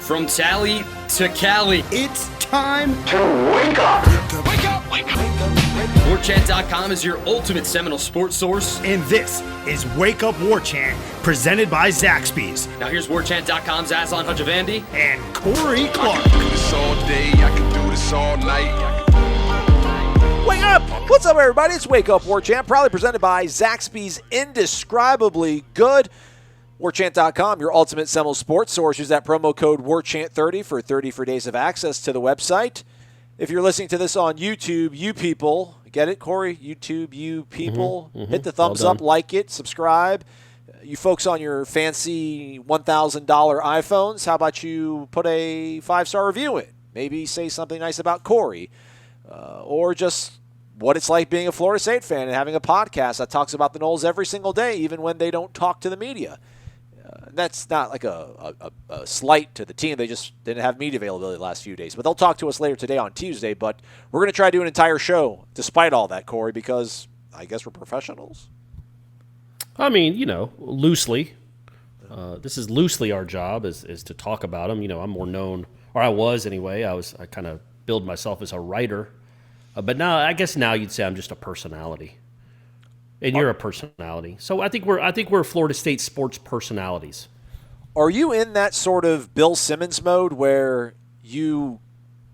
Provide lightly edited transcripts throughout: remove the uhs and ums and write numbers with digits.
From Tally to Cali, It's time to wake up. Wake up! Wake up! Warchant.com is your ultimate Seminole sports source. and this is Wake Up Warchant, presented by Zaxby's Now here's Warchant.com's Aslan Hajavandi. and Corey Clark. Do this all day, I can do this all night. Wake up! What's up, everybody? It's Wake Up Warchant, proudly presented by Zaxby's Indescribably Good. Warchant.com, your ultimate Seminole sports source. Use that promo code Warchant30 for 30 free days of access to the website. If you're listening to this on YouTube, you people, get it, Corey? YouTube, you people, hit the thumbs up, like it, subscribe. You folks on your fancy $1,000 iPhones, how about you put a 5-star review in? Maybe say something nice about Corey. Or just what it's like being a Florida State fan and having a podcast that talks about the Noles every single day, even when they don't talk to the media. That's not like a slight to the team. They just didn't have media availability the last few days. But they'll talk to us later today on Tuesday. But we're going to try to do an entire show despite all that, Corey, because I guess we're professionals. I mean, loosely. This is loosely our job is to talk about them. I'm more known, or I was anyway. I kind of billed myself as a writer. But now, I guess now you'd say I'm just a personality. And you're a personality. So I think we're Florida State sports personalities. Are you in that sort of Bill Simmons mode where you,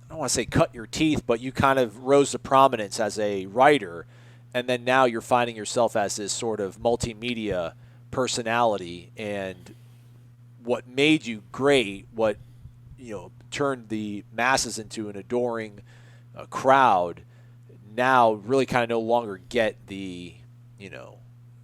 I don't want to say cut your teeth, but you kind of rose to prominence as a writer, and then now you're finding yourself as this sort of multimedia personality, and what made you great, what turned the masses into an adoring crowd, now really kind of no longer get the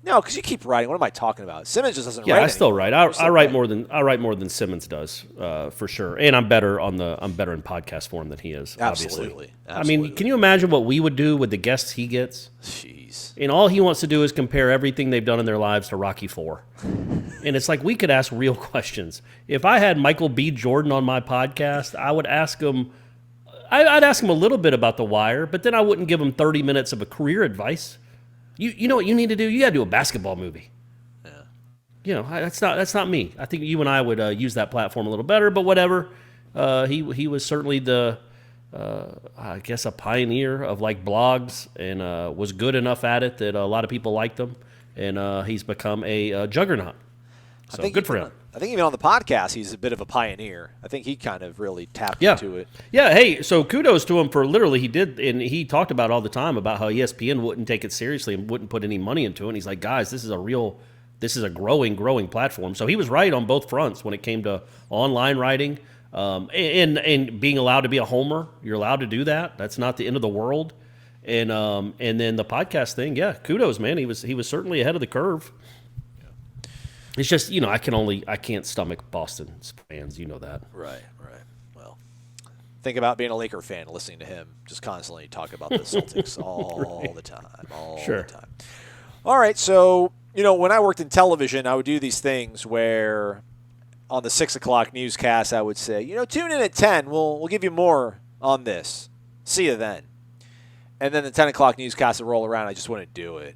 no, because you keep writing. What am I talking about? Simmons just doesn't write. Yeah, I still write. I write more right. than Simmons does, for sure. And I'm better in podcast form than he is. Absolutely. Obviously. I mean, can you imagine what we would do with the guests he gets? Jeez. And all he wants to do is compare everything they've done in their lives to Rocky IV. And it's like we could ask real questions. If I had Michael B. Jordan on my podcast, I would ask him. I'd ask him a little bit about The Wire, but then I wouldn't give him 30 minutes of a career advice. You know what you need to do? You got to do a basketball movie. Yeah. That's not me. I think you and I would use that platform a little better, but whatever. He was certainly I guess a pioneer of blogs, and was good enough at it that a lot of people liked him, and he's become a juggernaut. So good for him. I think even on the podcast, he's a bit of a pioneer. I think he kind of really tapped into it. Yeah, hey, so kudos to him for literally he did, and he talked about all the time about how ESPN wouldn't take it seriously and wouldn't put any money into it. And he's like, guys, this is a growing platform. So he was right on both fronts when it came to online writing and being allowed to be a homer. You're allowed to do that. That's not the end of the world. And then the podcast thing, yeah, kudos, man. He was certainly ahead of the curve. It's just, I can't stomach Boston fans. You know that. Right. Well, think about being a Laker fan, listening to him just constantly talk about the Celtics all the time. The time. All right, so, when I worked in television, I would do these things where on the 6 o'clock newscast, I would say, tune in at 10. We'll give you more on this. See you then. And then the 10 o'clock newscast would roll around. I just wouldn't do it.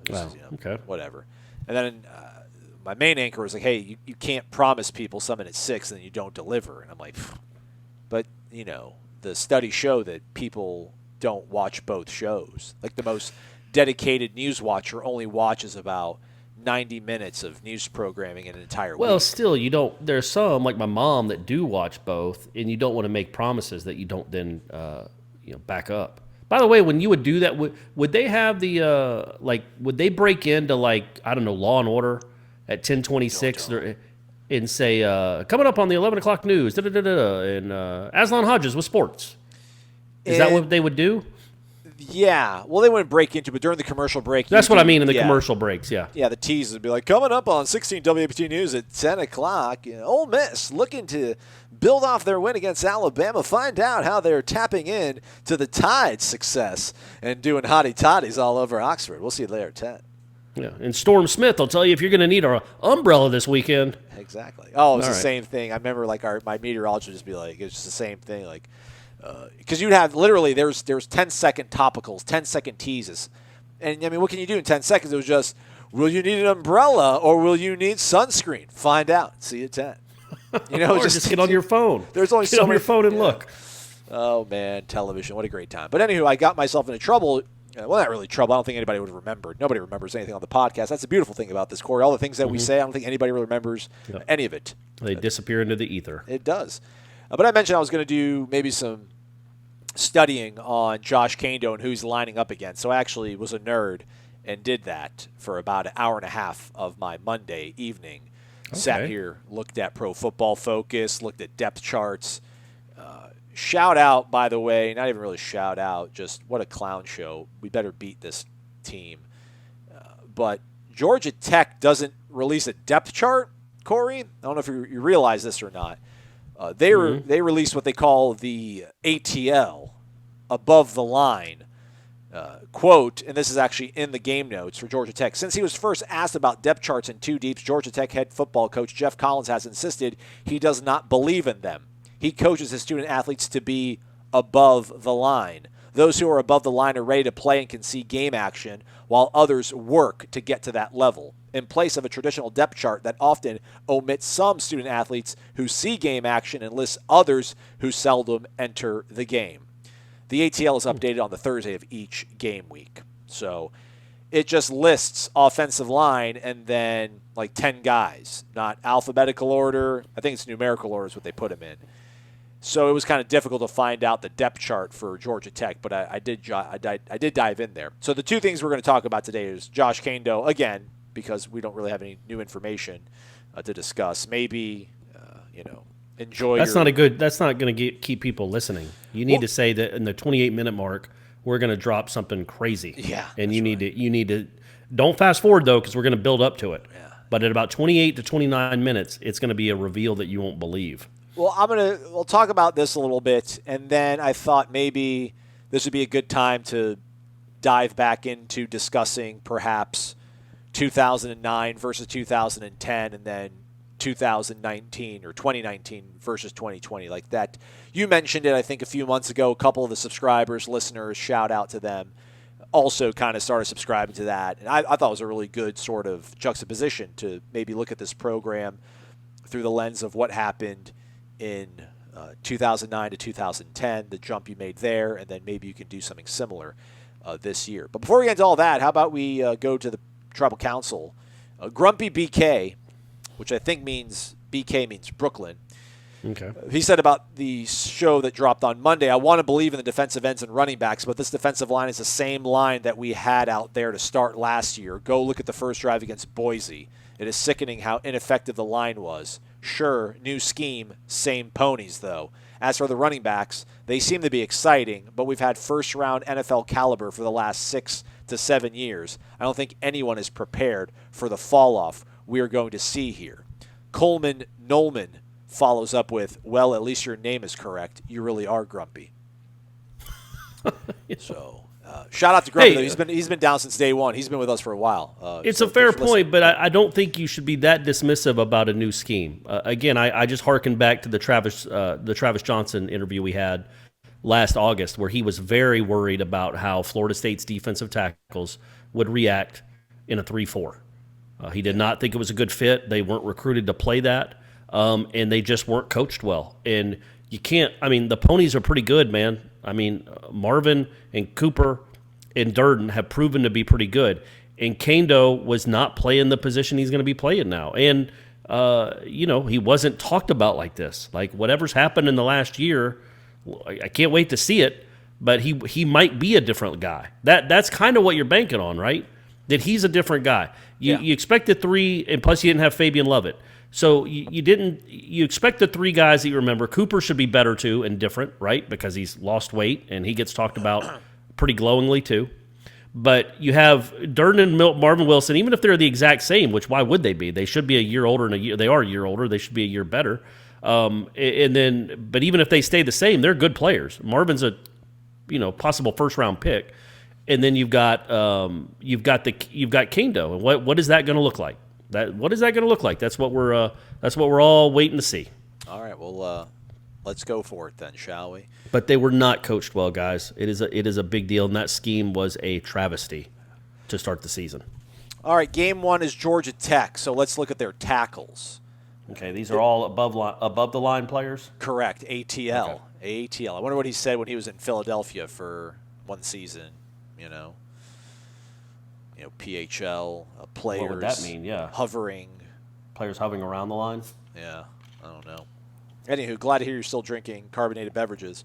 Okay. Whatever. And then my main anchor was like, hey, you can't promise people something at 6 and then you don't deliver. And I'm like, but, the studies show that people don't watch both shows. Like the most dedicated news watcher only watches about 90 minutes of news programming in an entire week. Well, still, there's some, like my mom, that do watch both, and you don't want to make promises that you don't then, back up. By the way, when you would do that, would they have would they break into Law and Order at 10:26 and say, coming up on the 11 o'clock news, and Aslan Hodges with sports? Is that what they would do? Yeah. Well, they wouldn't break into, but during the commercial break. That's what I mean in the commercial breaks, yeah. Yeah, the tease would be like, coming up on 16 WAPT News at 10 o'clock, Ole Miss looking to build off their win against Alabama, find out how they're tapping in to the Tide's success and doing hottie-toddies all over Oxford. We'll see you later at 10. Yeah, and Storm Smith will tell you if you're going to need an umbrella this weekend. Exactly. Oh, it's the same thing. I remember my meteorologist would just be like, it's just the same thing, because you'd have literally there's 10-second topicals, 10-second teases, and I mean, what can you do in 10 seconds? It was just, will you need an umbrella or will you need sunscreen? Find out. See you at 10. You know, Or just get on your phone. There's only get so on many, your phone and look. Oh, man, television. What a great time. But anywho, I got myself into trouble. Well, not really trouble. I don't think anybody would have remembered. Nobody remembers anything on the podcast. That's the beautiful thing about this, Corey. All the things that we say, I don't think anybody really remembers any of it. They disappear into the ether. It does. But I mentioned I was going to do maybe some studying on Josh Kaindoh and who he's lining up against. So I actually was a nerd and did that for about an hour and a half of my Monday evening. Okay. Sat here, looked at Pro Football Focus, looked at depth charts. Shout out, by the way, not even really shout out, just what a clown show. We better beat this team. But Georgia Tech doesn't release a depth chart, Corey. I don't know if you realize this or not. They released what they call the ATL, above the line. Quote, and this is actually in the game notes for Georgia Tech. Since he was first asked about depth charts in two deeps, Georgia Tech head football coach Jeff Collins has insisted he does not believe in them. He coaches his student athletes to be above the line. Those who are above the line are ready to play and can see game action, while others work to get to that level, in place of a traditional depth chart that often omits some student athletes who see game action and lists others who seldom enter the game. The ATL is updated on the Thursday of each game week. So it just lists offensive line and then like 10 guys, not alphabetical order. I think it's numerical order is what they put them in. So it was kind of difficult to find out the depth chart for Georgia Tech, but I did dive in there. So the two things we're going to talk about today is Josh Kaindoh, again, because we don't really have any new information to discuss. Maybe, enjoy. That's not going to keep people listening. You need to say that in the 28-minute mark, we're going to drop something crazy. Yeah, and you need to don't fast forward though, because we're going to build up to it. Yeah. But at about 28 to 29 minutes, it's going to be a reveal that you won't believe. Well, we'll talk about this a little bit, and then I thought maybe this would be a good time to dive back into discussing perhaps 2009 versus 2010, and then 2019 or 2019 versus 2020, like that. You mentioned it, I think, a few months ago. A couple of the subscribers, listeners, shout out to them, also kind of started subscribing to that. And I thought it was a really good sort of juxtaposition to maybe look at this program through the lens of what happened in 2009 to 2010, the jump you made there, and then maybe you can do something similar this year. But before we get into all that, how about we go to the Tribal Council? Grumpy BK, which I think means BK means Brooklyn. Okay. He said about the show that dropped on Monday, I want to believe in the defensive ends and running backs, but this defensive line is the same line that we had out there to start last year. Go look at the first drive against Boise. It is sickening how ineffective the line was. Sure, new scheme, same ponies, though. As for the running backs, they seem to be exciting, but we've had first-round NFL caliber for the last 6 to 7 years. I don't think anyone is prepared for the fall-off we are going to see here. Coleman Nolman follows up with, well, at least your name is correct. You really are grumpy. So, shout out to Grumpy. Though. He's been down since day one. He's been with us for a while. It's a fair point, but I don't think you should be that dismissive about a new scheme. Again, I just hearken back to the Travis Johnson interview we had last August, where he was very worried about how Florida State's defensive tackles would react in a 3-4. He did not think it was a good fit. They weren't recruited to play that, and they just weren't coached well. And you can't – I mean, the ponies are pretty good, man. I mean, Marvin and Cooper and Durden have proven to be pretty good. And Kaindoh was not playing the position he's going to be playing now. And, he wasn't talked about like this. Like, whatever's happened in the last year, I can't wait to see it, but he might be a different guy. That's kind of what you're banking on, right? That he's a different guy. You expected 3, and plus you didn't have Fabian Lovett. So you expect the 3 guys that you remember. Cooper should be better too and different, right? Because he's lost weight and he gets talked about pretty glowingly too. But you have Durden and Marvin Wilson, even if they're the exact same, which why would they be? They should be a year older they are a year older. They should be a year better. But even if they stay the same, they're good players. Marvin's a possible first-round pick. And then you've got Kaindoh, and what is that going to look like? What is that going to look like? That's what we're all waiting to see. All right, well, let's go for it then, shall we? But they were not coached well, guys. It is a big deal, and that scheme was a travesty to start the season. All right, game 1 is Georgia Tech, so let's look at their tackles. Okay, these are all above the line players? Correct. ATL. Okay. ATL. I wonder what he said when he was in Philadelphia for one season. PHL players. What would that mean? Yeah. Hovering. Players hovering around the line? Yeah. I don't know. Anywho, glad to hear you're still drinking carbonated beverages.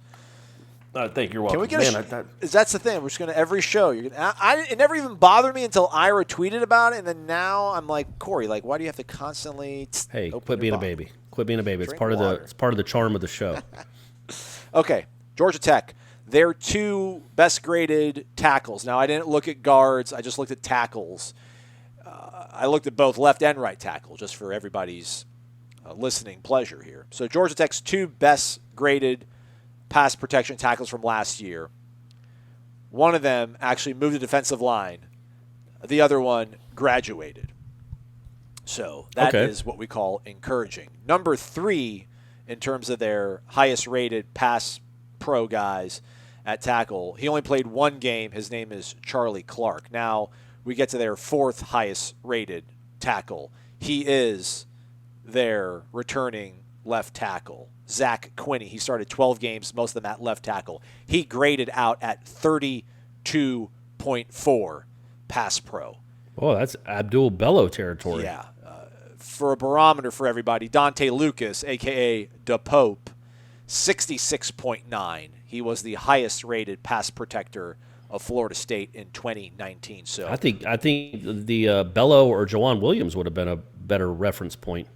I think you're welcome. Can we get that's the thing. We're just going to every show. It never even bothered me until Ira tweeted about it, and then now I'm like, Corey, why do you have to constantly? Hey, quit being a baby. Quit being a baby. It's part of the charm of the show. Okay, Georgia Tech. Their 2 best graded tackles. Now I didn't look at guards. I just looked at tackles. I looked at both left and right tackle, just for everybody's listening pleasure here. So Georgia Tech's 2 best graded pass protection tackles from last year. One of them actually moved to defensive line. The other one graduated. So that is what we call encouraging. Number 3, in terms of their highest rated pass pro guys at tackle, he only played 1 game. His name is Charlie Clark. Now we get to their 4th highest rated tackle. He is their returning left tackle, Zach Quinney. He started 12 games, most of them at left tackle. He graded out at 32.4 pass pro. Oh, that's Abdul Bello territory. Yeah. For a barometer for everybody, Dante Lucas, a.k.a. DePope, 66.9. He was the highest rated pass protector of Florida State in 2019. So I think the Bello or Jawan Williams would have been a better reference point.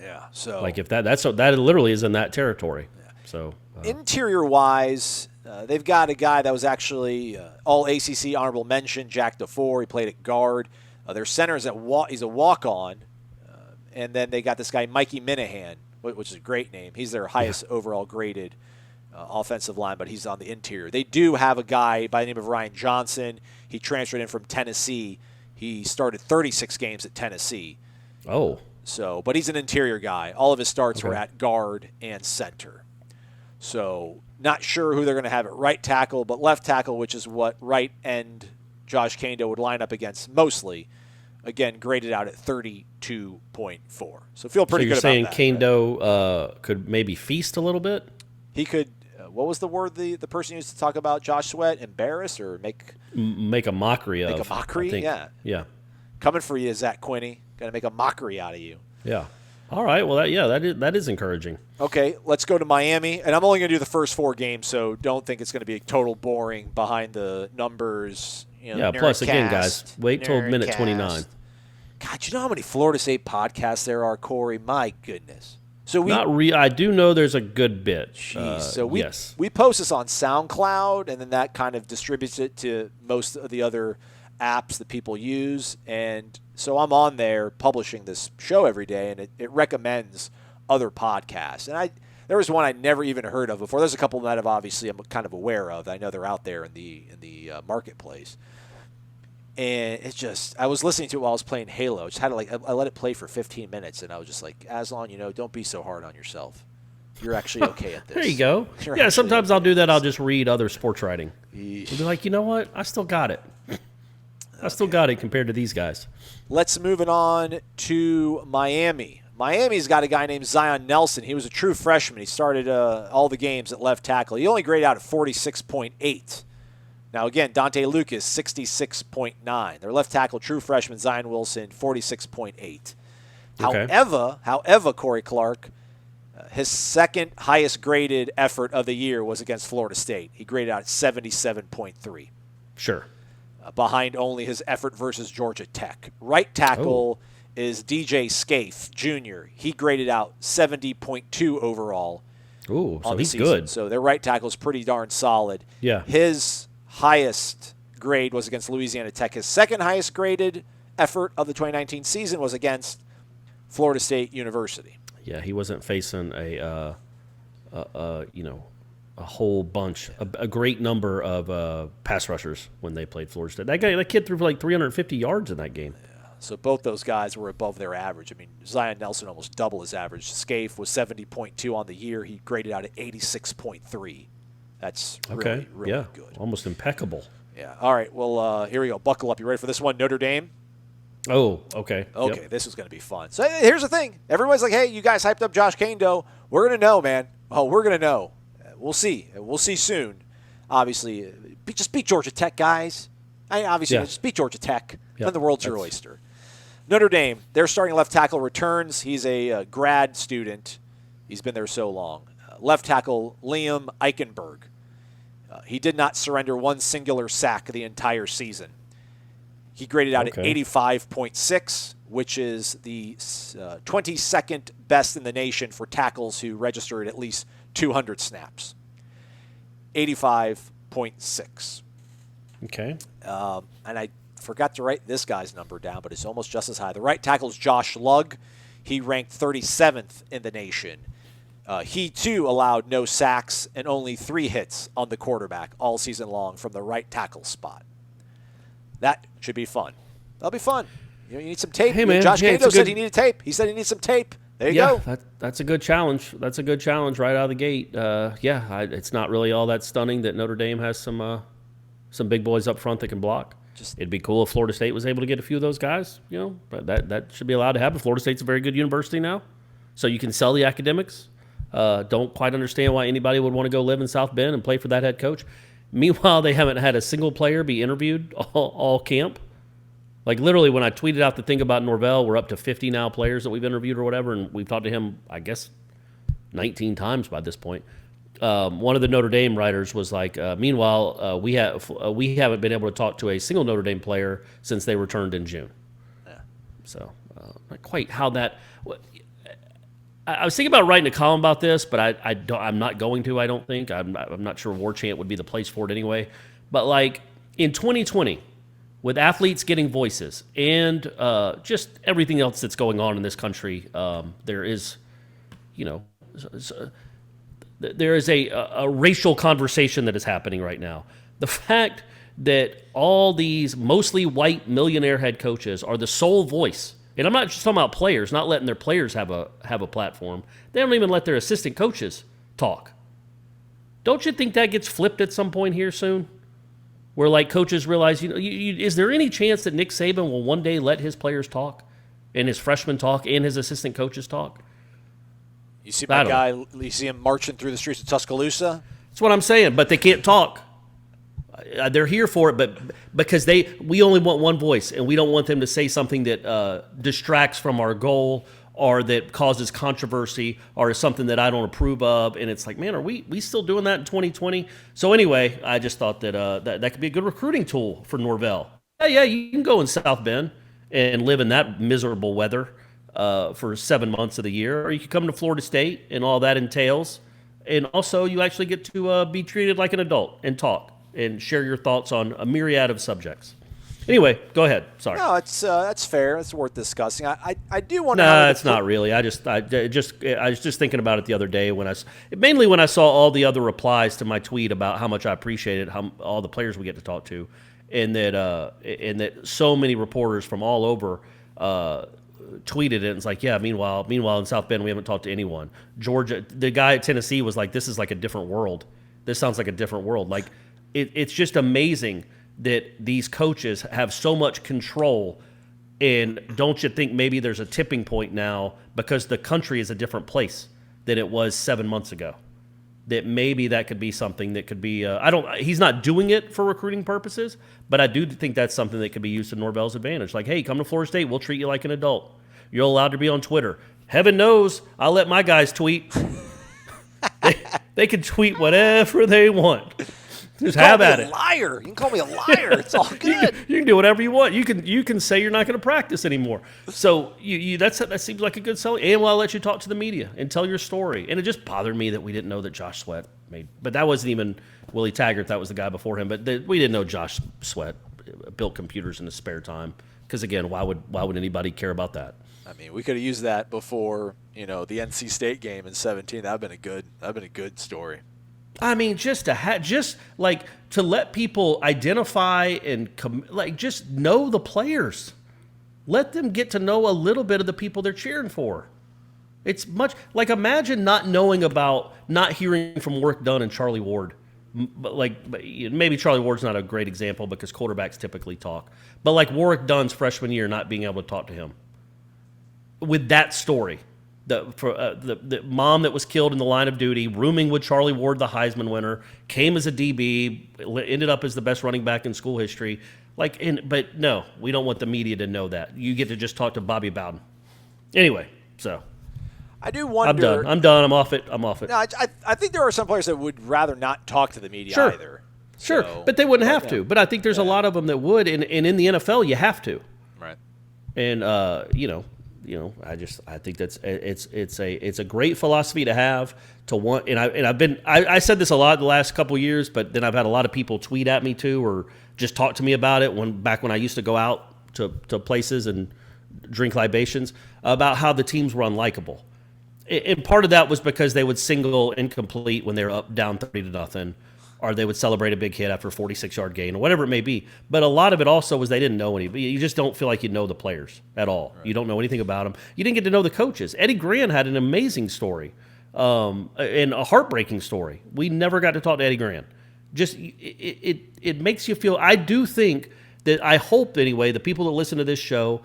Yeah. So if that literally is in that territory. Yeah. So interior wise, they've got a guy that was actually all ACC honorable mention, Jack DeFore. He played at guard. Their center is he's a walk on, and then they got this guy Mikey Minahan, which is a great name. He's their highest overall graded offensive line, but he's on the interior. They do have a guy by the name of Ryan Johnson. He transferred in from Tennessee. He started 36 games at Tennessee. Oh. So, but he's an interior guy. All of his starts were at guard and center. So, not sure who they're going to have at right tackle, but left tackle, which is what right end Josh Kaindoh would line up against mostly, again, graded out at 32.4. So, feel pretty good about that. So, you're saying Kaindoh could maybe feast a little bit? He could, what was the word the person used to talk about Josh Sweat? Embarrass or make a mockery of? Make a mockery? Yeah. Yeah. Coming for you, Zach Quinney. Going to make a mockery out of you. Yeah. All right. Well, that is encouraging. Okay, let's go to Miami. And I'm only going to do the first 4 games, so don't think it's going to be total boring behind the numbers. Plus, again, guys, wait till minute 29. God, you know how many Florida State podcasts there are, Corey? My goodness. So I do know there's a good bit. Jeez. So we post this on SoundCloud, and then that kind of distributes it to most of the other apps that people use. And so I'm on there publishing this show every day, and it recommends other podcasts. And there was one I never even heard of before. There's a couple that I'm kind of aware of. I know they're out there in the marketplace. And it's just, I was listening to it while I was playing Halo. Just had to I let it play for 15 minutes, and I was just like, Aslan, don't be so hard on yourself. You're actually okay at this. There you go. Sometimes I'll do that. I'll just read other sports writing. I'll be like, you know what? I still got it. I still got it compared to these guys. Let's move it on to Miami. Miami's got a guy named Zion Nelson. He was a true freshman. He started all the games at left tackle. He only graded out at 46.8. Now, again, Dante Lucas, 66.9. Their left tackle, true freshman, Zion Wilson, 46.8. Okay. However, Corey Clark, his second highest graded effort of the year was against Florida State. He graded out at 77.3. Sure. Behind only his effort versus Georgia Tech. Right tackle is DJ Scaife, Jr. He graded out 70.2 overall. Ooh, so he's season. Good. So their right tackle is pretty darn solid. Yeah. His highest grade was against Louisiana Tech. His second highest graded effort of the 2019 season was against Florida State University. Yeah, he wasn't facing a whole bunch, a great number of pass rushers when they played Florida State. That kid threw for like 350 yards in that game. Yeah, so both those guys were above their average. I mean, Zion Nelson almost double his average. Scaife was 70.2 on the year. He graded out at 86.3. That's really good. Almost impeccable. Yeah. All right, well, here we go. Buckle up. You ready for this one? Notre Dame? Oh, okay. Okay, Yep. this is going to be fun. So here's the thing. Everybody's like, hey, you guys hyped up Josh Kaindoh. We're going to know, man. Oh, we're going to know. We'll see. We'll see soon. Obviously, just beat Georgia Tech, guys. Just beat Georgia Tech. Yep. Then the world's your oyster. Notre Dame, their starting left tackle returns. He's a grad student. He's been there so long. Left tackle Liam Eichenberg. He did not surrender one singular sack the entire season. He graded out at 85.6, which is the 22nd best in the nation for tackles who registered at least 200 snaps. 85.6. Okay. And I forgot to write this guy's number down, but it's almost just as high. The right tackle is Josh Lugg. He ranked 37th in the nation. He, too, allowed no sacks and only 3 hits on the quarterback all season long from the right tackle spot. That should be fun. That'll be fun. You need some tape. Hey, man. Josh Kaindoh said he needed tape. He said he needs some tape. There you go. That's a good challenge. That's a good challenge right out of the gate. It's not really all that stunning that Notre Dame has some big boys up front that can block. It'd be cool if Florida State was able to get a few of those guys, but that should be allowed to happen. Florida State's a very good university now, so you can sell the academics. Don't quite understand why anybody would want to go live in South Bend and play for that head coach. Meanwhile, they haven't had a single player be interviewed all camp. Like, literally, when I tweeted out the thing about Norvell, we're up to 50 now players that we've interviewed or whatever, and we've talked to him, I guess, 19 times by this point. One of the Notre Dame writers was like, meanwhile, we haven't been able to talk to a single Notre Dame player since they returned in June. Yeah. So, not quite how that... I was thinking about writing a column about this, but I'm not going to, I don't think. I'm not sure Warchant would be the place for it anyway. But, like, in 2020, with athletes getting voices and just everything else that's going on in this country, there is, there is a racial conversation that is happening right now. The fact that all these mostly white millionaire head coaches are the sole voice. And I'm not just talking about players, not letting their players have a platform. They don't even let their assistant coaches talk. Don't you think that gets flipped at some point here soon? Where, like, coaches realize, is there any chance that Nick Saban will one day let his players talk and his freshmen talk and his assistant coaches talk? You see my guy, you see him marching through the streets of Tuscaloosa? That's what I'm saying, but they can't talk. They're here for it, but because we only want one voice, and we don't want them to say something that distracts from our goal or that causes controversy or is something that I don't approve of. And it's like, man, are we still doing that in 2020? So anyway, I just thought that that could be a good recruiting tool for Norvell. Yeah, you can go in South Bend and live in that miserable weather for 7 months of the year, or you could come to Florida State and all that entails. And also, you actually get to be treated like an adult and talk and share your thoughts on a myriad of subjects. Anyway, go ahead. Sorry. No, that's fair. It's worth discussing. I do want to. No, it's not really. I was just thinking about it the other day when I saw all the other replies to my tweet about how much I appreciated all the players we get to talk to, and that so many reporters from all over tweeted it. And it's like, yeah. Meanwhile in South Bend we haven't talked to anyone. Georgia, the guy at Tennessee was like, this is like a different world. This sounds like a different world. Like it's just amazing that these coaches have so much control, and don't you think maybe there's a tipping point now because the country is a different place than it was 7 months ago? That maybe that could be something that could be. He's not doing it for recruiting purposes, but I do think that's something that could be used to Norvell's advantage. Like, hey, come to Florida State, we'll treat you like an adult. You're allowed to be on Twitter. Heaven knows, I'll let my guys tweet. They can tweet whatever they want. Just have at it. Liar. You can call me a liar. It's all good. You can do whatever you want. You can say you're not going to practice anymore. So that seems like a good selling. And I'll let you talk to the media and tell your story. And it just bothered me that we didn't know that Josh Sweat made. But that wasn't even Willie Taggart. That was the guy before him. But we didn't know Josh Sweat built computers in his spare time. Because again, why would anybody care about that? I mean, we could have used that before the NC State game in 2017. That'd been a good story. I mean, just to let people identify and just know the players. Let them get to know a little bit of the people they're cheering for. It's much like, imagine not hearing from Work Done and Charlie Ward But maybe Charlie Ward's not a great example because quarterbacks typically talk. But like Warwick Dunn's freshman year, not being able to talk to him with that story, the mom that was killed in the line of duty, rooming with Charlie Ward, the Heisman winner, came as a DB, ended up as the best running back in school history. But no, we don't want the media to know that. You get to just talk to Bobby Bowden. Anyway, so. I do wonder. I'm done. I'm off it. No, I think there are some players that would rather not talk to the media either. Sure, but they wouldn't have to. But I think there's a lot of them that would, and in the NFL you have to. Right. And I think that's it's a great philosophy to have to want. And I said this a lot the last couple of years, but then I've had a lot of people tweet at me too, or just talk to me about it back when I used to go out to places and drink libations about how the teams were unlikable. And part of that was because they would single incomplete when they were down 30-0, or they would celebrate a big hit after a 46-yard gain, or whatever it may be. But a lot of it also was they didn't know any. You just don't feel like you know the players at all. Right. You don't know anything about them. You didn't get to know the coaches. Eddie Gran had an amazing story and a heartbreaking story. We never got to talk to Eddie Gran. Just it makes you feel. I do think that I hope anyway the people that listen to this show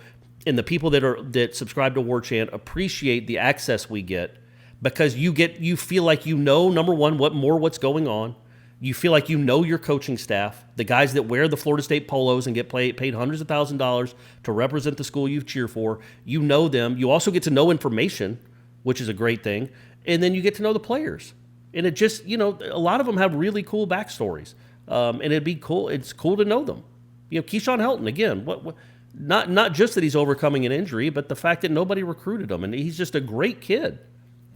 and the people that subscribe to Warchant appreciate the access we get, because you feel like you know, number one, what's going on. You feel like you know your coaching staff, the guys that wear the Florida State polos and get paid hundreds of $1,000s to represent the school you cheer for. You know them. You also get to know information, which is a great thing, and then you get to know the players. And it just, a lot of them have really cool backstories, and it'd be cool. It's cool to know them. Keyshawn Helton again. Not just that he's overcoming an injury, but the fact that nobody recruited him, and he's just a great kid.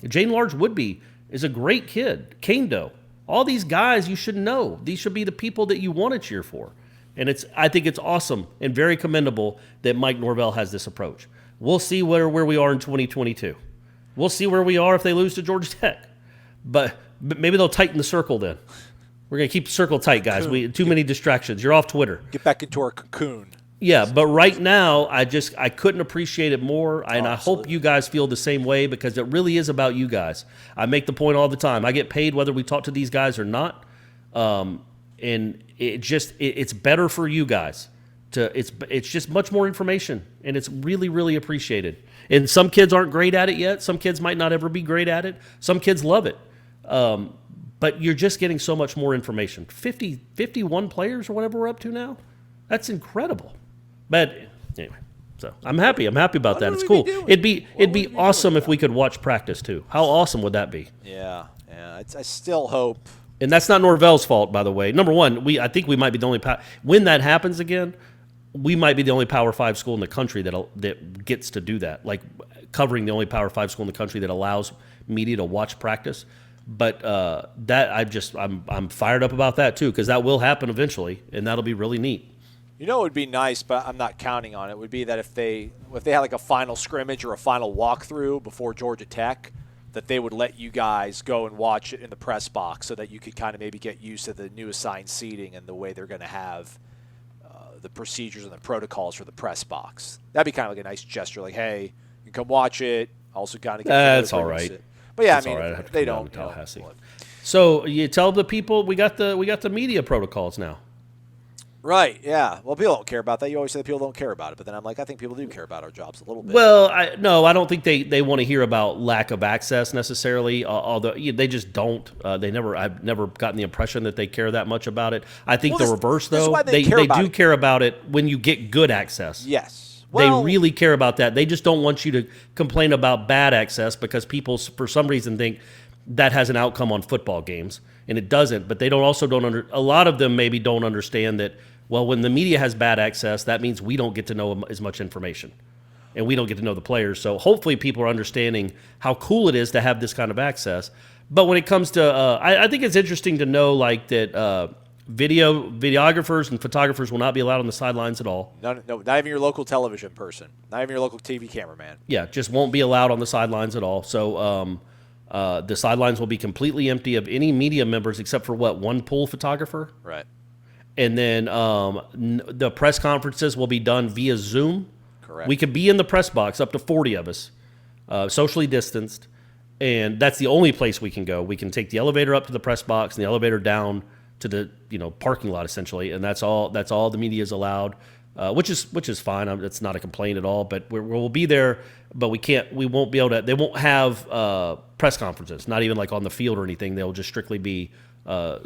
Jane Lars-Woodbey is a great kid. Kaindoh. All these guys you should know. These should be the people that you want to cheer for. And I think it's awesome and very commendable that Mike Norvell has this approach. We'll see where we are in 2022. We'll see where we are if they lose to Georgia Tech. But maybe they'll tighten the circle then. We're going to keep the circle tight, guys. Too many distractions. You're off Twitter. Get back into our cocoon. Yeah, but right now, I couldn't appreciate it more, and I hope you guys feel the same way, because it really is about you guys. I make the point all the time. I get paid whether we talk to these guys or not, and it's better for you guys. It's just much more information, and it's really, really appreciated. And some kids aren't great at it yet. Some kids might not ever be great at it. Some kids love it. But you're just getting so much more information. 51 players or whatever we're up to now. That's incredible. But anyway, so I'm happy. I'm happy about that. It's cool. It'd be awesome if we could watch practice too. How awesome would that be? Yeah. I still hope. And that's not Norvell's fault, by the way. Number one, I think we might be the only when that happens again, we might be the only Power 5 school in the country that gets to do that. Like covering the only Power 5 school in the country that allows media to watch practice. But I'm fired up about that too, because that will happen eventually, and that'll be really neat. It would be nice, but I'm not counting on it, would be that if they had like a final scrimmage or a final walkthrough before Georgia Tech, that they would let you guys go and watch it in the press box so that you could kind of maybe get used to the new assigned seating and the way they're going to have the procedures and the protocols for the press box. That'd be kind of like a nice gesture, like, hey, you can come watch it. Also kind of get that's all right. But yeah, that's I mean, right. they don't. Tallahassee. So you tell the people we got the media protocols now. Right, yeah. Well, people don't care about that. You always say that people don't care about it, but then I'm like, I think people do care about our jobs a little bit. Well, I don't think they want to hear about lack of access necessarily, although they just don't. I've never gotten the impression that they care that much about it. I think the reverse, though. They do care about it when you get good access. Yes. Well, they really care about that. They just don't want you to complain about bad access because people, for some reason, think that has an outcome on football games, and it doesn't. But a lot of them maybe don't understand that. Well, when the media has bad access, that means we don't get to know as much information, and we don't get to know the players. So hopefully people are understanding how cool it is to have this kind of access. But when it comes to I think it's interesting to know like that videographers and photographers will not be allowed on the sidelines at all. No, not even your local television person, not even your local TV cameraman. Yeah, just won't be allowed on the sidelines at all. So the sidelines will be completely empty of any media members except for one pool photographer? Right. And then the press conferences will be done via Zoom. Correct. We could be in the press box, up to 40 of us, socially distanced, and that's the only place we can go. We can take the elevator up to the press box and the elevator down the parking lot essentially, and that's all the media is allowed, which is fine. It's not a complaint at all. But we'll be there, but we won't be able to. They won't have press conferences, not even like on the field or anything. They'll just strictly be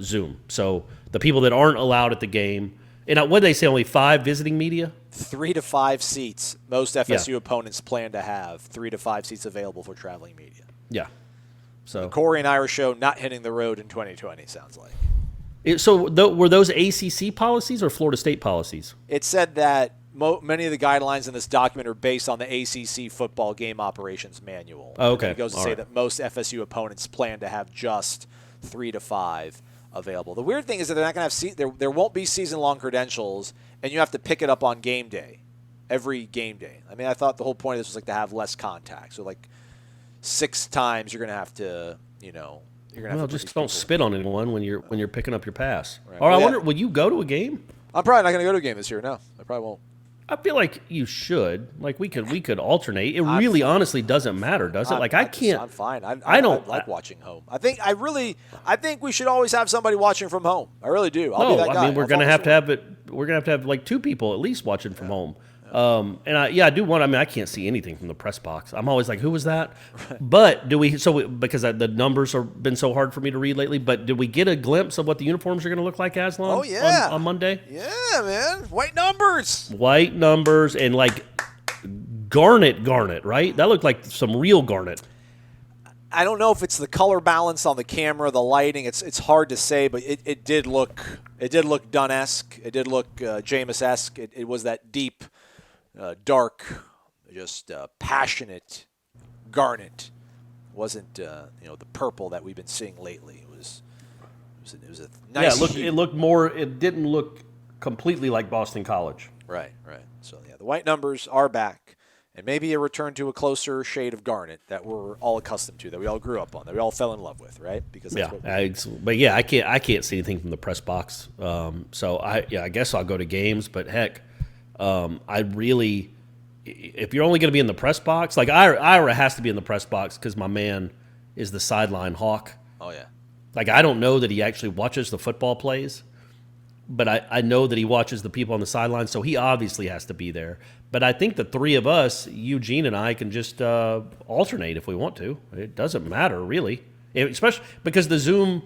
Zoom. So the people that aren't allowed at the game, and what did they say? Only 5 visiting media. 3 to 5 seats. Most FSU opponents plan to have 3 to 5 seats available for traveling media. Yeah. So the Corey and Ira show not hitting the road in 2020 sounds like. Were those ACC policies or Florida State policies? It said that many of the guidelines in this document are based on the ACC football game operations manual. Oh, okay. It goes to say that most FSU opponents plan to have just 3 to 5 available. The weird thing is that they're not going to have there won't be season-long credentials, and you have to pick it up on game day, every game day. I mean, I thought the whole point of this was like to have less contact. So like 6 times you're going to have to, Just don't spit on anyone when you're picking up your pass. Right. Or I wonder, would you go to a game? I'm probably not going to go to a game this year. No, I probably won't. I feel like you should. Like we could alternate. It really, honestly doesn't matter, does it? Like I can't. I'm fine. I don't like watching home. I think we should always have somebody watching from home. I really do. I'll be that guy. I mean we're gonna have to have it. We're gonna have to have like 2 people at least watching from home. And I do want. I mean, I can't see anything from the press box. I'm always like, who was that? But because the numbers have been so hard for me to read lately. But did we get a glimpse of what the uniforms are going to look like, Aslan? Oh yeah, on Monday. Yeah, man, white numbers, and like garnet, right? That looked like some real garnet. I don't know if it's the color balance on the camera, the lighting. It's hard to say, but it did look Dunn-esque. It did look Jameis-esque. It was that deep. Dark, just passionate garnet. It wasn't the purple that we've been seeing lately. It was a nice. Yeah, it looked more. It didn't look completely like Boston College. Right. So the white numbers are back, and maybe a return to a closer shade of garnet that we're all accustomed to, that we all grew up on, that we all fell in love with, right? Because I can't see anything from the press box. So I guess I'll go to games, but heck. If you're only going to be in the press box, like Ira has to be in the press box because my man is the sideline hawk. Oh, yeah. Like, I don't know that he actually watches the football plays, but I know that he watches the people on the sideline, so he obviously has to be there. But I think the 3 of us, Eugene and I, can just alternate if we want to. It doesn't matter, really. Especially because the Zoom,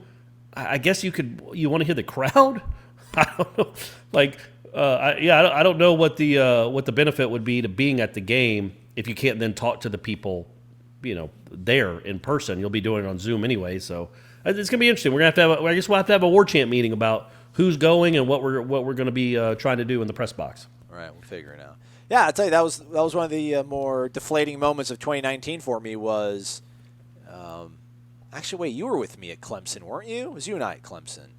I guess you want to hear the crowd? I don't know. Like... I don't know what the benefit would be to being at the game if you can't then talk to the people, there in person. You'll be doing it on Zoom anyway, so it's gonna be interesting. We're gonna have to have. I guess we'll have to have a war chant meeting about who's going and what we're gonna be trying to do in the press box. All right, we'll figure it out. Yeah, I'll tell you that was one of the more deflating moments of 2019 for me. Was actually, wait, you were with me at Clemson, weren't you? It was you and I at Clemson.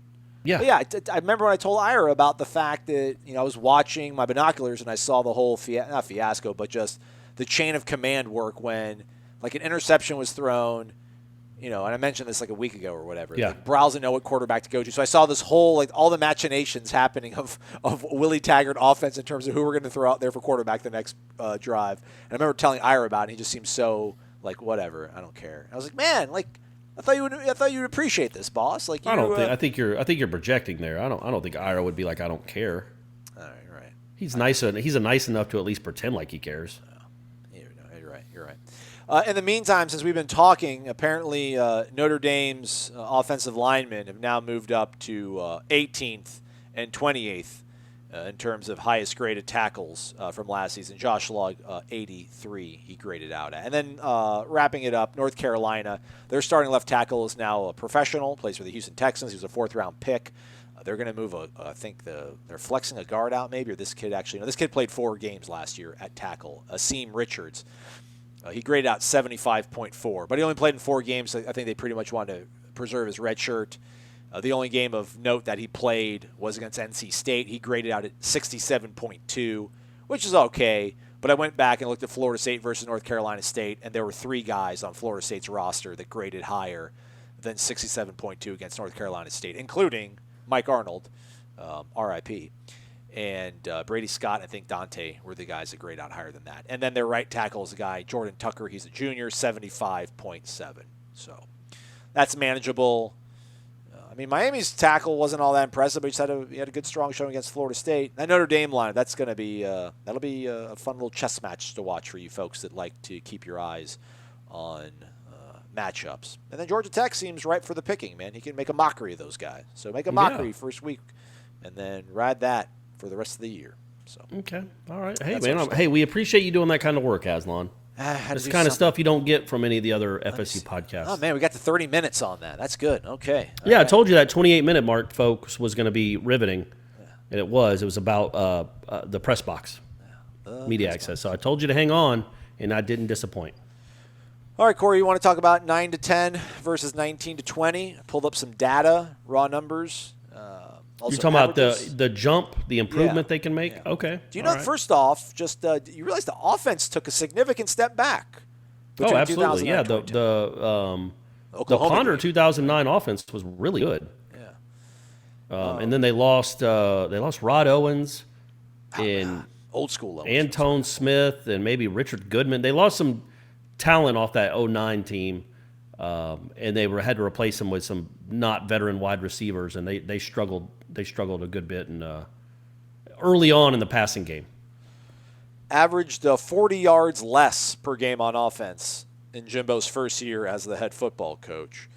Yeah. But yeah, I remember when I told Ira about the fact that, I was watching my binoculars and I saw the whole, not fiasco, but just the chain of command work when, like, an interception was thrown, and I mentioned this like a week ago or whatever. Yeah. Like, Browse didn't know what quarterback to go to. So I saw this whole, like, all the machinations happening of Willie Taggart offense in terms of who we're going to throw out there for quarterback the next drive. And I remember telling Ira about it, and he just seemed so, like, whatever, I don't care. And I was like, man, like, I thought you would appreciate this, boss. Like I think you're projecting there. I don't think Ira would be like, I don't care. All right. He's nice enough to at least pretend like he cares. You're right. In the meantime, since we've been talking, apparently Notre Dame's offensive linemen have now moved up to 18th and 28th in terms of highest graded tackles from last season. Josh Lugg, 83, he graded out at. And then wrapping it up, North Carolina, their starting left tackle is now a professional, plays for the Houston Texans. He was a 4th-round pick. They're going to move, I think they're flexing a guard out maybe, or this kid actually. No, this kid played 4 games last year at tackle, Asim Richards. He graded out 75.4, but he only played in 4 games. So I think they pretty much wanted to preserve his red shirt. The only game of note that he played was against NC State. He graded out at 67.2, which is okay. But I went back and looked at Florida State versus North Carolina State, and there were 3 guys on Florida State's roster that graded higher than 67.2 against North Carolina State, including Mike Arnold, RIP, and Brady Scott, and I think Dante were the guys that grade out higher than that. And then their right tackle is a guy, Jordan Tucker. He's a junior, 75.7. So that's manageable. I mean, Miami's tackle wasn't all that impressive, but he had a good, strong showing against Florida State. That Notre Dame line, that's going to be that'll be a fun little chess match to watch for you folks that like to keep your eyes on matchups. And then Georgia Tech seems ripe for the picking, man. He can make a mockery of those guys. So make a mockery first week, and then ride that for the rest of the year. So okay, all right. Hey, man. Hey, we appreciate you doing that kind of work, Aslan. This kind of stuff you don't get from any of the other FSU podcasts. Oh, man, we got to 30 minutes on that. That's good. Okay. Yeah, I told you that 28-minute mark, folks, was going to be riveting, and it was. It was about the press box, media access. So I told you to hang on, and I didn't disappoint. All right, Corey, you want to talk about 9 to 10 versus 19 to 20? I pulled up some data, raw numbers. You're talking about the jump, the improvement they can make? Yeah. Okay. Do you know, first off, just you realize the offense took a significant step back? Oh, absolutely. Yeah, the Ponder 2009 offense was really good. Yeah. And then they lost Rod Owens and old school Owens. Antone Smith and maybe Richard Goodman. They lost some talent off that 09 team. And they had to replace them with some not veteran wide receivers, and they struggled. They struggled a good bit early on in the passing game. Averaged 40 yards less per game on offense in Jimbo's first year as the head football coach.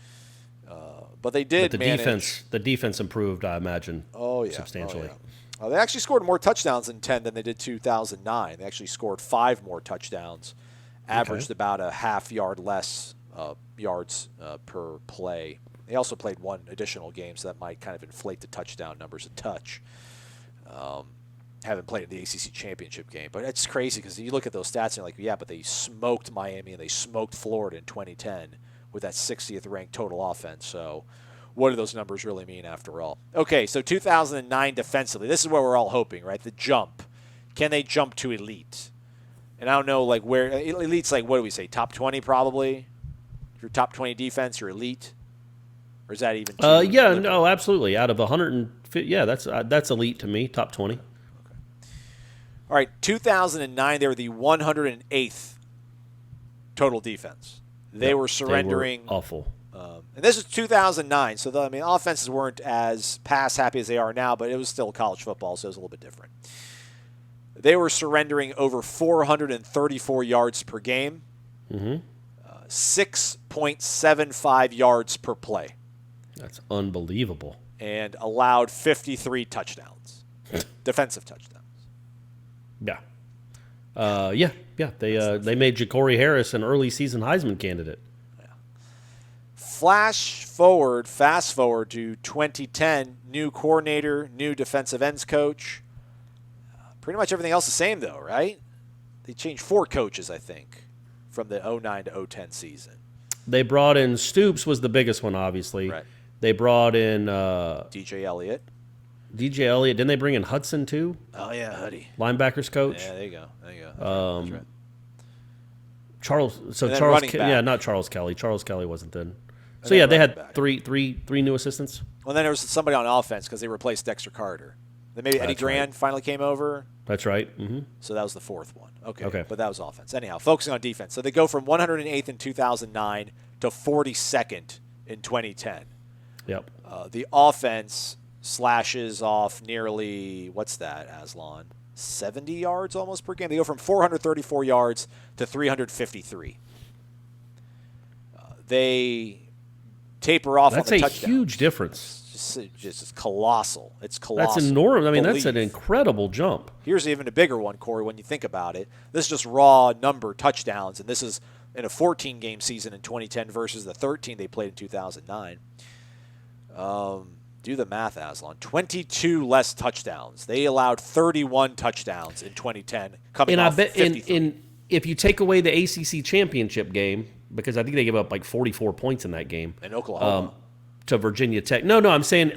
But they did manage. The defense improved, I imagine. Substantially. They actually scored more touchdowns in 10 than they did 2009. They actually scored 5 more touchdowns, averaged about a half yard less yards per play. They also played 1 additional game, so that might kind of inflate the touchdown numbers a touch. Haven't played in the ACC championship game, but it's crazy because you look at those stats and you're like, yeah, but they smoked Miami and they smoked Florida in 2010 with that 60th ranked total offense. So what do those numbers really mean after all? Okay, so 2009 defensively, this is where we're all hoping, right? The jump. Can they jump to elite? And I don't know, like, where elite's like, what do we say, top 20 probably? If you're top 20 defense, you're elite? Or is that even too no, absolutely. Out of 150, that's elite to me, top 20. Okay. All right, 2009, they were the 108th total defense. They were surrendering. They were awful. And this is 2009, so offenses weren't as pass happy as they are now, but it was still college football, so it was a little bit different. They were surrendering over 434 yards per game, 6.75 yards per play. That's unbelievable. And allowed 53 touchdowns, defensive touchdowns. Yeah. They made Ja'Cory Harris an early season Heisman candidate. Yeah. Fast forward to 2010, new coordinator, new defensive ends coach. Pretty much everything else the same, though, right? They changed 4 coaches, I think, from the 09 to 010 season. They brought in Stoops was the biggest one, obviously. Right. They brought in DJ Elliott. Didn't they bring in Hudson, too? Oh, yeah, Huddy. Linebackers coach. Yeah, there you go. That's right. Charles not Charles Kelly. Charles Kelly wasn't then. So, they had three new assistants. Well, then there was somebody on offense because they replaced Dexter Carter. Then maybe Eddie Grand finally came over. That's right. Mm-hmm. So that was the 4th one. Okay. But that was offense. Anyhow, focusing on defense. So they go from 108th in 2009 to 42nd in 2010. Yep. The offense slashes off nearly, what's that, Aslan? 70 yards almost per game. They go from 434 yards to 353. They taper off on the touchdown. That's a huge difference. Just colossal. It's colossal. That's enormous. I mean, that's an incredible jump. Here's even a bigger one, Corey, when you think about it. This is just raw number touchdowns, and this is in a 14-game season in 2010 versus the 13 they played in 2009. Do the math, Aslan. 22 less touchdowns. They allowed 31 touchdowns in 2010, coming off 53. If you take away the ACC championship game, because I think they gave up like 44 points in that game. In Oklahoma. To Virginia Tech. No, I'm saying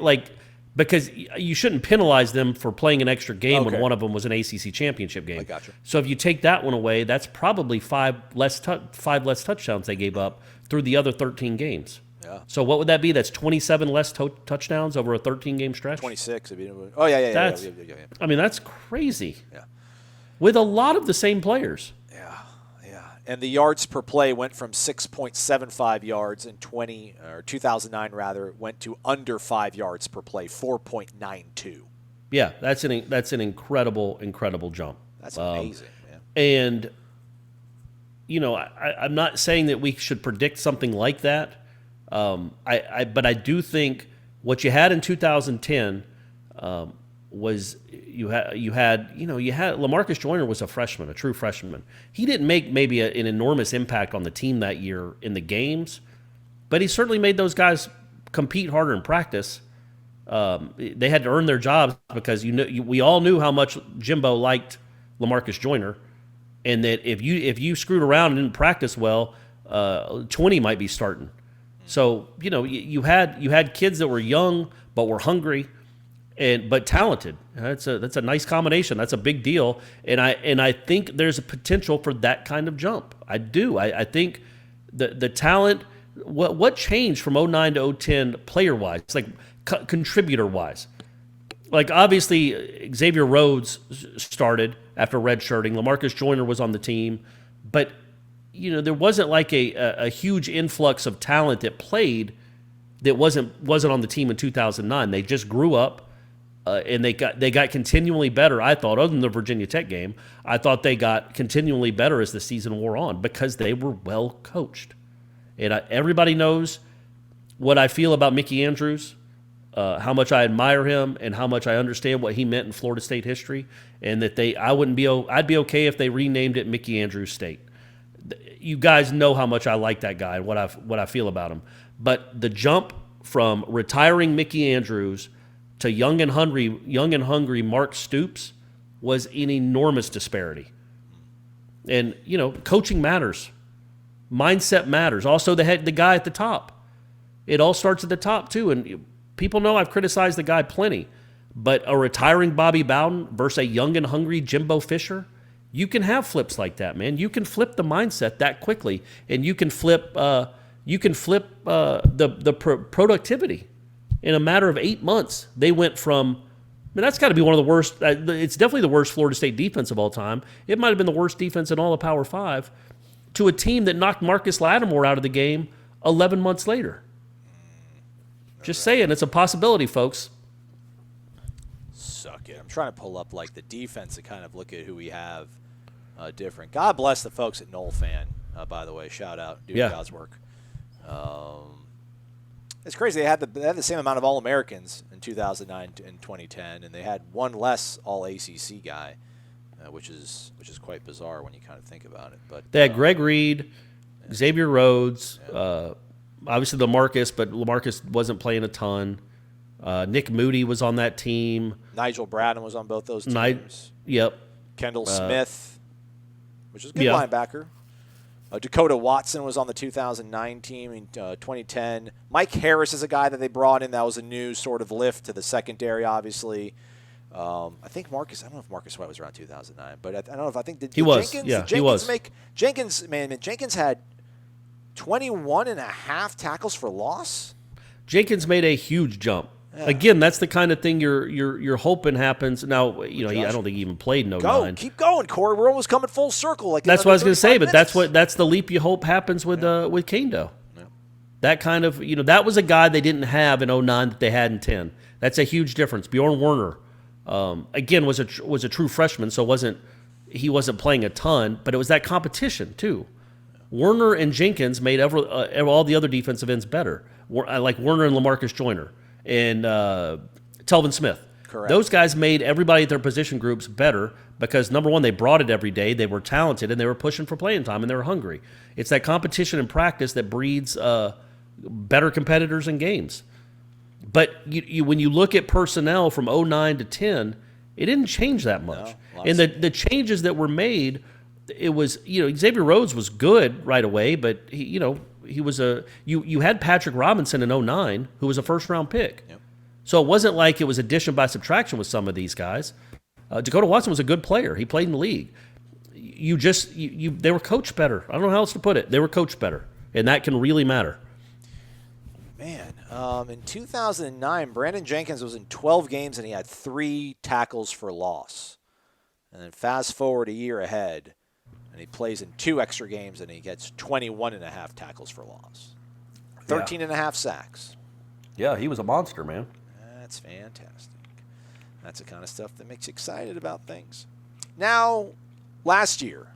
because you shouldn't penalize them for playing an extra game when one of them was an ACC championship game. I gotcha. So if you take that one away, that's probably five less touchdowns they gave up through the other 13 games. Yeah. So what would that be? That's 27 less touchdowns over a 13-game stretch? 26. Oh, yeah. I mean, that's crazy. Yeah. With a lot of the same players. Yeah. And the yards per play went from 6.75 yards in 2009 rather, went to under 5 yards per play, 4.92. Yeah, that's an incredible jump. That's amazing, man. And I'm not saying that we should predict something like that. But I do think what you had in 2010 was you had LaMarcus Joyner was a freshman, a true freshman. He didn't make maybe an enormous impact on the team that year in the games, but he certainly made those guys compete harder in practice. They had to earn their jobs because we all knew how much Jimbo liked LaMarcus Joyner, and that if you screwed around and didn't practice well, 20 might be starting. So you had kids that were young but were hungry, but talented. That's a nice combination. That's a big deal, and I think there's a potential for that kind of jump. I do. I think the talent. What changed from 2009 to 2010 player wise, like contributor wise? Like obviously Xavier Rhodes started after redshirting. LaMarcus Joyner was on the team, but there wasn't like a huge influx of talent that played that wasn't on the team in 2009. They just grew up, and they got continually better. I thought, other than the Virginia Tech game, I thought they got continually better as the season wore on because they were well coached. And everybody knows what I feel about Mickey Andrews, how much I admire him, and how much I understand what he meant in Florida State history, and that I'd be okay if they renamed it Mickey Andrews State. You guys know how much I like that guy and what I feel about him. But the jump from retiring Mickey Andrews to young and hungry Mark Stoops was an enormous disparity. And coaching matters, mindset matters. Also, the guy at the top. It all starts at the top too. And people know I've criticized the guy plenty, but a retiring Bobby Bowden versus a young and hungry Jimbo Fisher. You can have flips like that, man. You can flip the mindset that quickly, and you can flip the productivity in a matter of 8 months. They went from, that's got to be one of the worst. It's definitely the worst Florida State defense of all time. It might have been the worst defense in all of Power 5, to a team that knocked Marcus Lattimore out of the game 11 months later. Just saying, it's a possibility, folks. Suck it. I'm trying to pull up like the defense to kind of look at who we have different. God bless the folks at Knoll Fan, by the way. Shout out. Do God's work. It's crazy. They had the same amount of All-Americans in 2009 and 2010, and they had one less All-ACC guy, which is quite bizarre when you kind of think about it. But they had Greg Reed, Xavier Rhodes, obviously LaMarcus, but LaMarcus wasn't playing a ton. Nick Moody was on that team. Nigel Bradham was on both those teams. Yep. Kendall Smith, which is a good linebacker. Dakota Watson was on the 2009 team in 2010. Mike Harris is a guy that they brought in. That was a new sort of lift to the secondary, obviously. I think Marcus. I don't know if Marcus White was around 2009, but I don't know if did he was. Jenkins, Yeah, Jenkins he was. Jenkins had 21.5 tackles for loss. Jenkins made a huge jump. Yeah. Again, that's the kind of thing you're hoping happens. Now, I don't think he even played in 09. Keep going, Corey. We're almost coming full circle. That's what I was going to say, but that's the leap you hope happens with Kaindoh. Yeah. That kind of, that was a guy they didn't have in 09 that they had in 10. That's a huge difference. Bjorn Werner, again, was a true freshman, so he wasn't playing a ton, but it was that competition too. Werner and Jenkins made all the other defensive ends better. Like Werner and LaMarcus Joyner and Telvin Smith. Correct. Those guys made everybody at their position groups better because, number one, they brought it every day. They were talented, and they were pushing for playing time, and they were hungry. It's that competition and practice that breeds better competitors in games. But when you look at personnel from 09 to 10, it didn't change that much. No, and the changes that were made, it was, Xavier Rhodes was good right away, but he was you had Patrick Robinson in 09, who was a first-round pick. Yep. So it wasn't like it was addition by subtraction with some of these guys. Dakota Watson was a good player. He played in the league. They were coached better. I don't know how else to put it. They were coached better, and that can really matter. Man, in 2009, Brandon Jenkins was in 12 games, and he had 3 tackles for loss. And then fast forward a year ahead, and and he plays in 2 extra games, and he gets 21.5 tackles for loss. 13.5 sacks. Yeah, he was a monster, man. That's fantastic. That's the kind of stuff that makes you excited about things. Now, last year,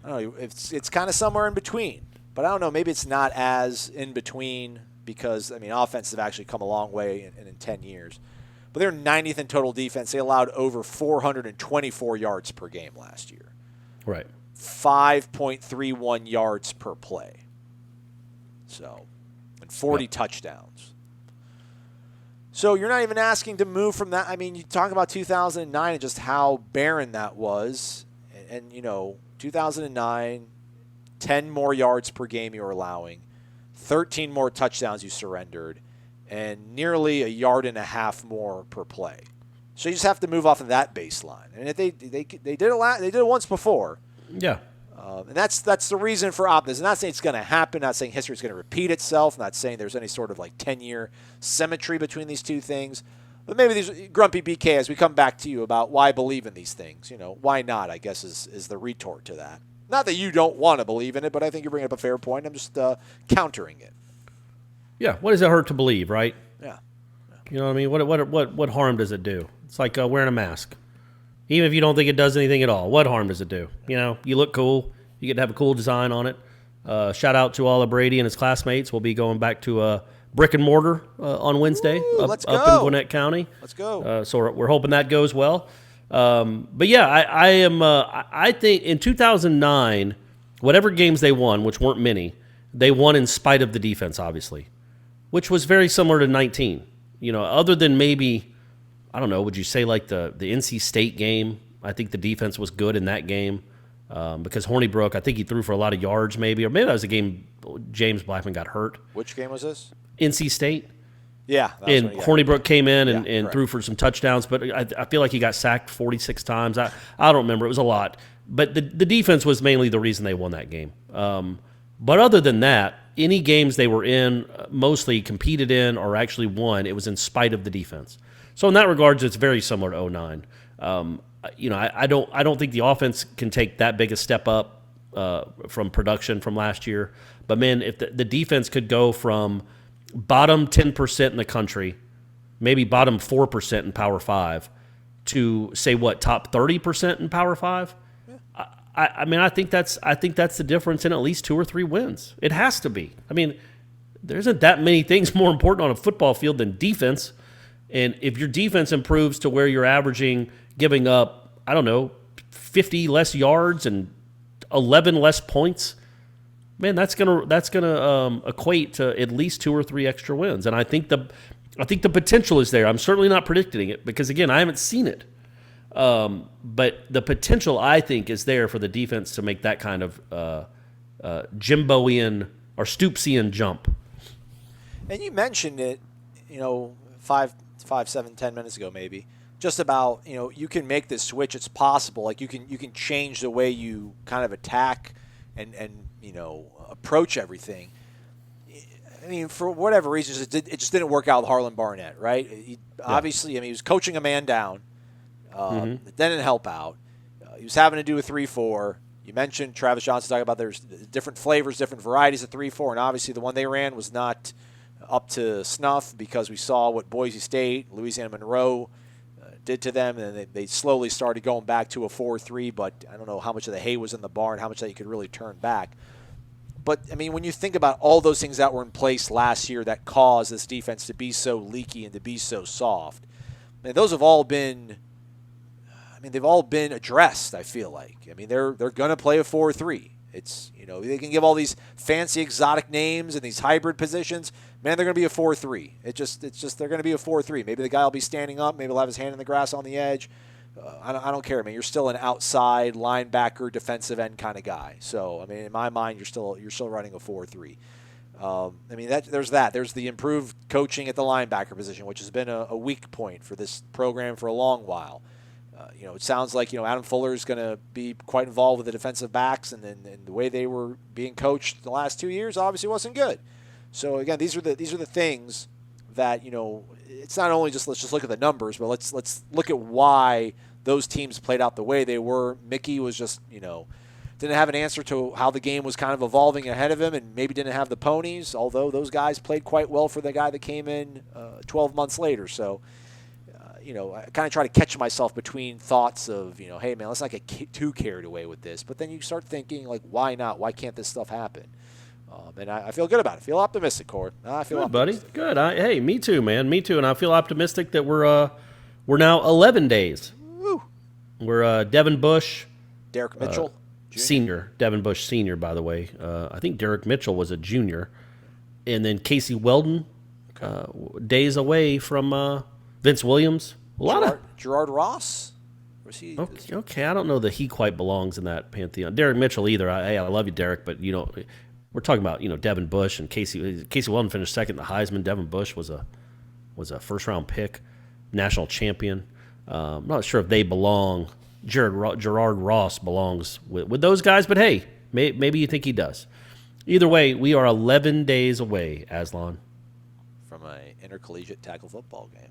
I don't know, it's kind of somewhere in between. But I don't know, maybe it's not as in between because, offenses have actually come a long way in 10 years. But they're 90th in total defense. They allowed over 424 yards per game last year. Right. 5.31 yards per play. So, and 40 touchdowns. So you're not even asking to move from that. You talk about 2009 and just how barren that was. And 2009, 10 more yards per game you were allowing, 13 more touchdowns you surrendered, and nearly 1.5 yards more per play. So you just have to move off of that baseline. And if they did it once before. Yeah. And that's the reason for optimism. I'm not saying it's going to happen. Not saying history is going to repeat itself. Not saying there's any sort of 10-year symmetry between these two things. But maybe these grumpy BK, as we come back to you about why believe in these things. Why not, I guess, is the retort to that. Not that you don't want to believe in it, but I think you're bringing up a fair point. I'm just countering it. Yeah, what does it hurt to believe, right? Yeah. You know what I mean? What harm does it do? It's like wearing a mask. Even if you don't think it does anything at all, what harm does it do? You look cool. You get to have a cool design on it. Shout out to all of Brady and his classmates. We'll be going back to brick and mortar on Wednesday. Let's go. Up in Gwinnett County. Let's go. So we're hoping that goes well. But yeah, I am. I think in 2009, whatever games they won, which weren't many, they won in spite of the defense, obviously, which was very similar to 19. Other than maybe, I don't know, would you say like the NC State game? I think the defense was good in that game because Hornibrook, I think he threw for a lot of yards, maybe, or maybe that was a game James Blackman got hurt. Which game was this? NC State. Yeah. And Hornibrook came in and threw for some touchdowns, but I feel like he got sacked 46 times. I don't remember. It was a lot. But the defense was mainly the reason they won that game. But other than that, any games they were in, mostly competed in or actually won, it was in spite of the defense. So in that regards, it's very similar to 09. I don't think the offense can take that big a step up from production from last year. But, man, if the defense could go from bottom 10% in the country, maybe bottom 4% in Power 5, to say top 30% in Power 5. Yeah. I think that's the difference in at least 2 or 3 wins. It has to be. There isn't that many things more important on a football field than defense. And if your defense improves to where you're averaging giving up, 50 less yards and 11 less points, man, that's gonna equate to at least 2 or 3 extra wins. And I think the potential is there. I'm certainly not predicting it because, again, I haven't seen it. But the potential, I think, is there for the defense to make that kind of Jimboian or Stoopsian jump. And you mentioned it, 10 minutes ago maybe, just about, you can make this switch. It's possible. Like you can change the way you kind of attack and approach everything. For whatever reasons, it just didn't work out with Harlan Barnett, right? Obviously, he was coaching a man down. It didn't help out. He was having to do a 3-4. You mentioned Travis Johnson talking about there's different flavors, different varieties of 3-4, and obviously the one they ran was not up to snuff because we saw what Boise State, Louisiana Monroe did to them, and then they slowly started going back to a 4-3, but I don't know how much of the hay was in the barn, how much that you could really turn back. But, when you think about all those things that were in place last year that caused this defense to be so leaky and to be so soft, those have all been they've all been addressed, I feel like. They're going to play a 4-3. It's, they can give all these fancy exotic names and these hybrid positions. Man, they're going to be a 4-3. It's just they're going to be a 4-3. Maybe the guy will be standing up. Maybe he'll have his hand in the grass on the edge. I don't care, man. You're still an outside linebacker, defensive end kind of guy. So, in my mind, you're still running a 4-3. There's that. There's the improved coaching at the linebacker position, which has been a weak point for this program for a long while. It sounds like Adam Fuller is going to be quite involved with the defensive backs, and the way they were being coached the last 2 years obviously wasn't good. So again, these are the things that it's not only just let's just look at the numbers, but let's look at why those teams played out the way they were. Mickey was just didn't have an answer to how the game was kind of evolving ahead of him, and maybe didn't have the ponies, although those guys played quite well for the guy that came in 12 months later. So, I kind of try to catch myself between thoughts of, hey, man, let's not get too carried away with this. But then you start thinking, like, why not? Why can't this stuff happen? And I feel good about it. I feel optimistic, Corey. I feel good, optimistic. Buddy. Good. Hey, me too, man. Me too. And I feel optimistic that we're now 11 days. Woo. We're Devin Bush. Derek Mitchell. Senior. Devin Bush Senior, by the way. I think Derek Mitchell was a junior. And then Casey Weldon, days away from Vince Williams. Gerard Ross? Was he? Okay, I don't know that he quite belongs in that pantheon. Derek Mitchell either. I love you, Derek, but we're talking about Devin Bush and Casey. Casey Weldon finished second in the Heisman. Devin Bush was a first round pick, national champion. I'm not sure if they belong. Gerard Ross belongs with those guys, but hey, maybe you think he does. Either way, we are 11 days away, Aslan, from an intercollegiate tackle football game.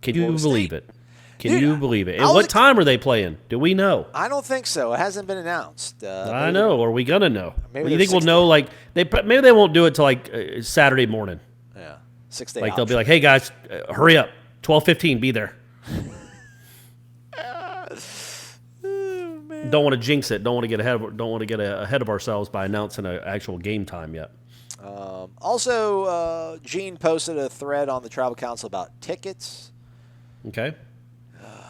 Can you believe it? Can you believe it? And what time are they playing? Do we know? I don't think so. It hasn't been announced. I know. Are we gonna know? Maybe you think we'll know? Like maybe they won't do it till Saturday morning. Yeah, 6 days. Like they'll be like, "Hey guys, hurry up! 12:15, be there." Don't want to jinx it. Don't want to get ahead of ourselves by announcing an actual game time yet. Also, Gene posted a thread on the Travel Council about tickets. Okay.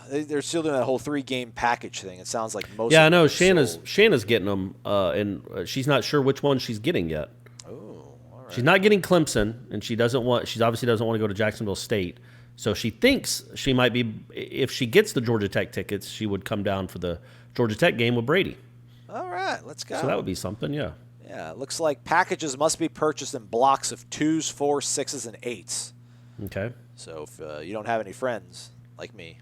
They're still doing that whole 3-game package thing. It sounds like most. Yeah, I know. Shanna's getting them, and she's not sure which one she's getting yet. Oh, all right. She's not getting Clemson, and she obviously doesn't want to go to Jacksonville State. So she thinks she might be. If she gets the Georgia Tech tickets, she would come down for the Georgia Tech game with Brady. All right, let's go. So that would be something, yeah. Yeah, it looks like packages must be purchased in blocks of 2s, 4s, 6s, and 8s. Okay. So if you don't have any friends like me,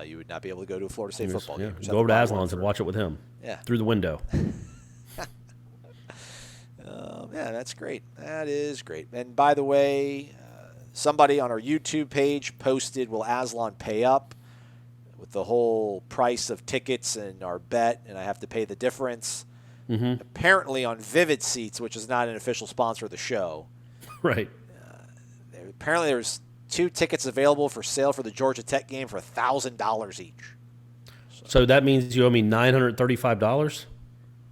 you would not be able to go to a Florida State football game. Go over to Aslan's and watch it with him. Yeah. Through the window. Yeah, that's great. That is great. And by the way, somebody on our YouTube page posted, will Aslan pay up with the whole price of tickets and our bet, and I have to pay the difference? Mm-hmm. Apparently on Vivid Seats, which is not an official sponsor of the show. Right. Apparently there's 2 tickets available for sale for the Georgia Tech game for $1,000 each. So that means you owe me $935?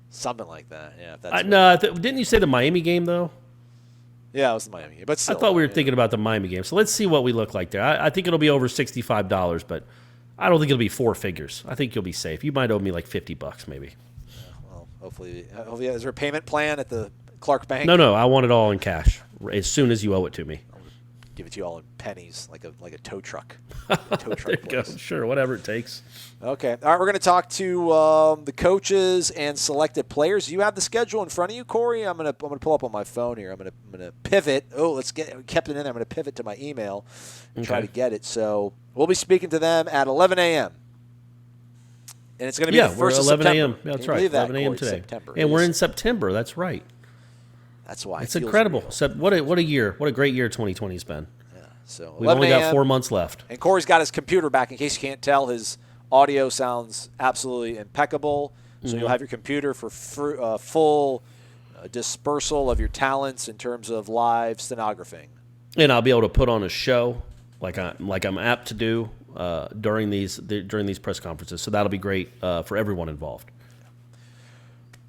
Something like that, yeah. Didn't you say the Miami game, though? Yeah, it was the Miami game. But still, I thought we were thinking about the Miami game. So let's see what we look like there. I think it'll be over $65, but I don't think it'll be 4 figures. I think you'll be safe. You might owe me like $50 maybe. Well, hopefully, is there a payment plan at the Clark Bank? No, I want it all in cash as soon as you owe it to me. Give it to you all in pennies, like a tow truck. There you go. Sure, whatever it takes. Okay. All right, we're going to talk to the coaches and selected players. You have the schedule in front of you, Corey. I'm going to pull up on my phone here. I'm going to pivot. Oh, kept it in there. I'm going to pivot to my email and try to get it. So we'll be speaking to them at 11 a.m. And it's going to be the 1st of 11 a.m. September. Yeah, that's right. 11 a.m. today. September. And we're in September. That's right. That's why it's incredible. What a year! What a great year 2020's been. Yeah. So we've only got 4 months left. And Corey's got his computer back. In case you can't tell, his audio sounds absolutely impeccable. So you'll have your computer for full dispersal of your talents in terms of live stenographing. And I'll be able to put on a show like I'm apt to do during these press conferences. So that'll be great for everyone involved.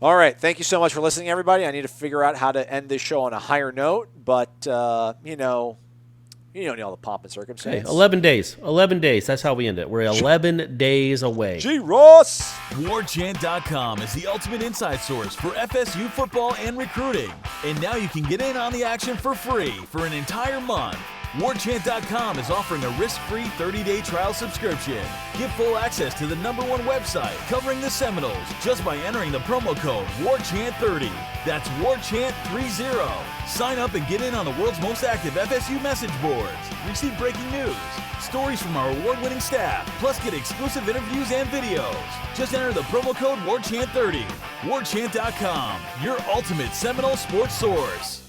All right. Thank you so much for listening, everybody. I need to figure out how to end this show on a higher note, but, you don't need all the pomp and circumstance. Hey, 11 days. 11 days. That's how we end it. We're 11 days away. G. Ross! Warchant.com is the ultimate inside source for FSU football and recruiting. And now you can get in on the action for free for an entire month. Warchant.com is offering a risk-free 30-day trial subscription. Get full access to the #1 website covering the Seminoles just by entering the promo code WARCHANT30. That's WARCHANT30. Sign up and get in on the world's most active FSU message boards. Receive breaking news, stories from our award-winning staff, plus get exclusive interviews and videos. Just enter the promo code WARCHANT30. Warchant.com, your ultimate Seminole sports source.